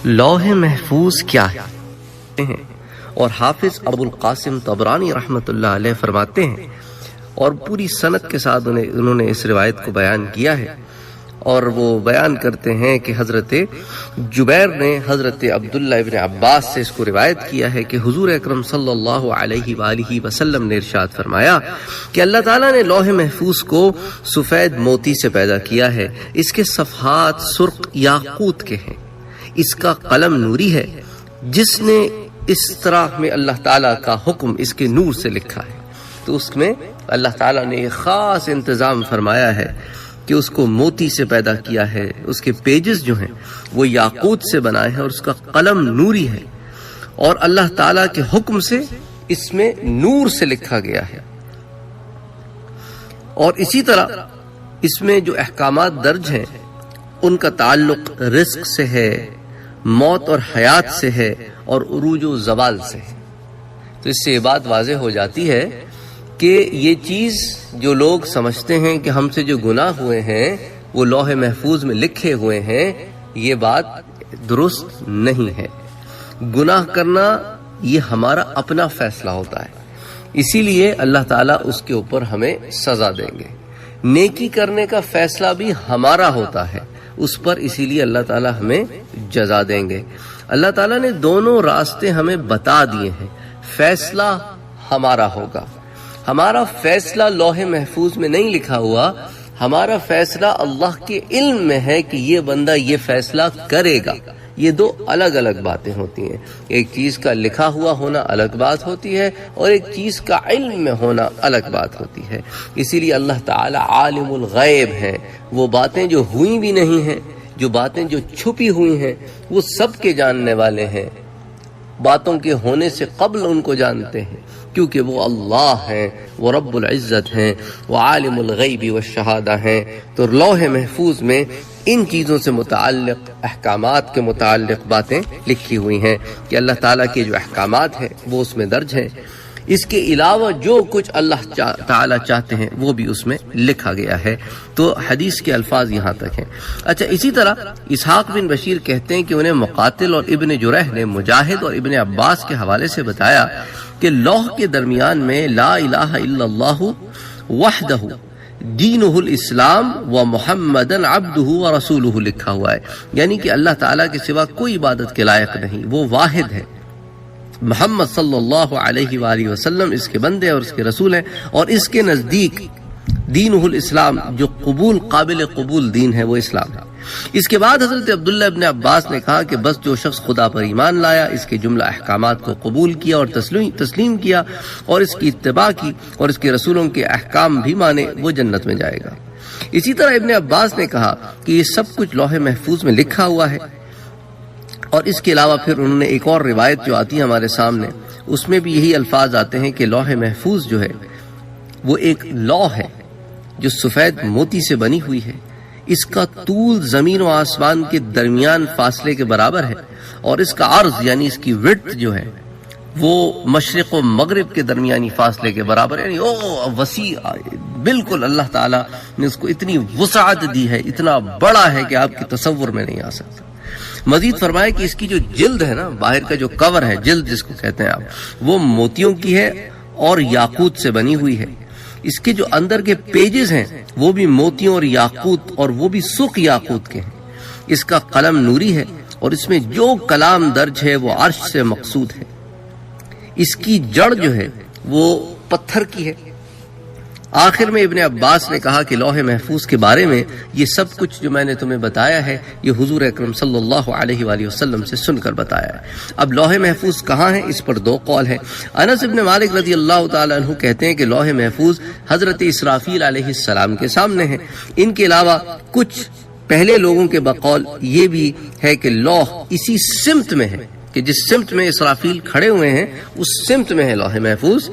لوح محفوظ کیا ہے؟ اور حافظ ابو القاسم طبرانی رحمۃ اللہ علیہ فرماتے ہیں، اور پوری سند کے ساتھ انہوں نے اس روایت کو بیان کیا ہے، اور وہ بیان کرتے ہیں کہ حضرت جبیر نے حضرت عبداللہ ابن عباس سے اس کو روایت کیا ہے کہ حضور اکرم صلی اللہ علیہ وآلہ وسلم نے ارشاد فرمایا کہ اللہ تعالیٰ نے لوح محفوظ کو سفید موتی سے پیدا کیا ہے، اس کے صفحات سرخ یاقوت کے ہیں، اس کا قلم نوری ہے، جس نے اس طرح میں اللہ تعالیٰ کا حکم اس کے نور سے لکھا ہے۔ تو اس میں اللہ تعالیٰ نے ایک خاص انتظام فرمایا ہے کہ اس کو موتی سے پیدا کیا ہے، اس کے پیجز جو ہیں وہ یاقوت سے بنائے ہیں، اور اس کا قلم نوری ہے، اور اللہ تعالیٰ کے حکم سے اس میں نور سے لکھا گیا ہے۔ اور اسی طرح اس میں جو احکامات درج ہیں ان کا تعلق رزق سے ہے، موت اور حیات سے ہے، اور عروج و زوال سے ہے۔ تو اس سے یہ بات واضح ہو جاتی ہے کہ یہ چیز جو لوگ سمجھتے ہیں کہ ہم سے جو گناہ ہوئے ہیں وہ لوح محفوظ میں لکھے ہوئے ہیں، یہ بات درست نہیں ہے۔ گناہ کرنا یہ ہمارا اپنا فیصلہ ہوتا ہے، اسی لیے اللہ تعالیٰ اس کے اوپر ہمیں سزا دیں گے۔ نیکی کرنے کا فیصلہ بھی ہمارا ہوتا ہے اس پر، اسی لیے اللہ تعالیٰ ہمیں جزا دیں گے۔ اللہ تعالیٰ نے دونوں راستے ہمیں بتا دیے ہیں، فیصلہ ہمارا ہوگا۔ ہمارا فیصلہ لوح محفوظ میں نہیں لکھا ہوا، ہمارا فیصلہ اللہ کے علم میں ہے کہ یہ بندہ یہ فیصلہ کرے گا۔ یہ دو الگ الگ باتیں ہوتی ہیں، ایک چیز کا لکھا ہوا ہونا الگ بات ہوتی ہے، اور ایک چیز کا علم میں ہونا الگ بات ہوتی ہے۔ اسی لیے اللہ تعالی عالم الغیب ہے، وہ باتیں جو ہوئی بھی نہیں ہیں، جو باتیں جو چھپی ہوئی ہیں وہ سب کے جاننے والے ہیں، باتوں کے ہونے سے قبل ان کو جانتے ہیں، کیونکہ وہ اللہ ہیں، وہ رب العزت ہیں، وہ عالم الغیب والشہادہ ہیں۔ تو لوح محفوظ میں ان چیزوں سے متعلق احکامات کے متعلق باتیں لکھی ہوئی ہیں کہ اللہ تعالیٰ کے جو احکامات ہیں وہ اس میں درج ہیں، اس کے علاوہ جو کچھ اللہ تعالیٰ چاہتے ہیں وہ بھی اس میں لکھا گیا ہے۔ تو حدیث کے الفاظ یہاں تک ہیں۔ اچھا، اسی طرح اسحاق بن بشیر کہتے ہیں کہ انہیں مقاتل اور ابن جرح نے مجاہد اور ابن عباس کے حوالے سے بتایا کہ لوح کے درمیان میں لا الہ الا اللہ وحدہ دینہ الاسلام و محمدن عبدہ و رسولہ لکھا ہوا ہے، یعنی کہ اللہ تعالیٰ کے سوا کوئی عبادت کے لائق نہیں، وہ واحد ہے، محمد صلی اللہ علیہ وآلہ وسلم اس کے بندے اور اس کے رسول ہیں، اور اس کے نزدیک دینہ الاسلام، جو قابل قبول دین ہے وہ اسلام ہے۔ اس کے بعد حضرت عبداللہ ابن عباس نے کہا کہ بس جو شخص خدا پر ایمان لایا، اس کے جملہ احکامات کو قبول کیا اور تسلیم کیا، اور اس کی اتباع کی اور اس کے رسولوں کے احکام بھی مانے، وہ جنت میں جائے گا۔ اسی طرح ابن عباس نے کہا کہ یہ سب کچھ لوح محفوظ میں لکھا ہوا ہے، اور اس کے علاوہ پھر انہوں نے ایک اور روایت جو آتی ہے ہمارے سامنے، اس میں بھی یہی الفاظ آتے ہیں کہ لوح محفوظ جو ہے وہ ایک لوح ہے جو سفید موتی سے بنی ہوئی ہے، اس کا طول زمین و آسمان کے درمیان فاصلے کے برابر ہے، اور اس کا عرض یعنی اس کی وڈتھ جو ہے وہ مشرق و مغرب کے درمیانی فاصلے کے برابر، یعنی وسیع، بالکل اللہ تعالیٰ نے اس کو اتنی وسعت دی ہے، اتنا بڑا ہے کہ آپ کے تصور میں نہیں آ سکتا۔ مزید فرمایا کہ اس کی جو جلد ہے نا، باہر کا جو کور ہے، جلد جس کو کہتے ہیں آپ، وہ موتیوں کی ہے اور یاقوت سے بنی ہوئی ہے۔ اس کے جو اندر کے پیجز ہیں وہ بھی موتیوں اور یاقوت، اور وہ بھی سرخ یاقوت کے ہیں۔ اس کا قلم نوری ہے، اور اس میں جو کلام درج ہے وہ عرش سے مقصود ہے۔ اس کی جڑ جو ہے وہ پتھر کی ہے۔ آخر میں ابن عباس نے کہا کہ لوح محفوظ کے بارے میں یہ سب کچھ جو میں نے تمہیں بتایا ہے یہ حضور اکرم صلی اللہ علیہ وآلہ وسلم سے سن کر بتایا ہے۔ اب لوح محفوظ کہاں ہے، اس پر دو قول ہے۔ انس بن مالک رضی اللہ تعالیٰ عنہ کہتے ہیں کہ لوح محفوظ حضرت اسرافیل علیہ السلام کے سامنے ہے۔ ان کے علاوہ کچھ پہلے لوگوں کے بقول یہ بھی ہے کہ لوح اسی سمت میں ہے، کہ جس سمت میں اسرافیل کھڑے ہوئے ہیں اس سمت میں ہے لوح محفوظ۔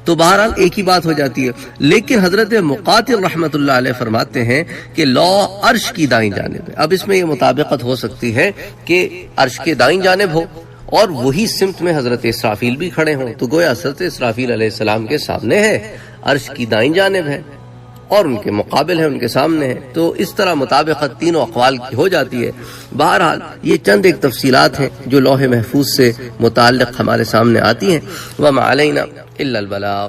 تو بہرحال ایک ہی بات ہو جاتی ہے، لیکن حضرت مقاتل رحمت اللہ علیہ فرماتے ہیں کہ لوح عرش کی دائیں جانب ہے۔ اب اس میں یہ مطابقت ہو سکتی ہے کہ عرش کے دائیں جانب ہو اور وہی سمت میں حضرت اسرافیل بھی کھڑے ہوں، تو گویا حضرت اسرافیل علیہ السلام کے سامنے ہے، عرش کی دائیں جانب ہے۔ اور ان کے مقابل ہے، ان کے سامنے ہے، تو اس طرح مطابقت تینوں اقوال کی ہو جاتی ہے۔ بہرحال یہ چند ایک تفصیلات ہیں جو لوح محفوظ سے متعلق ہمارے سامنے آتی ہیں۔ وما علینا الا البلاغ۔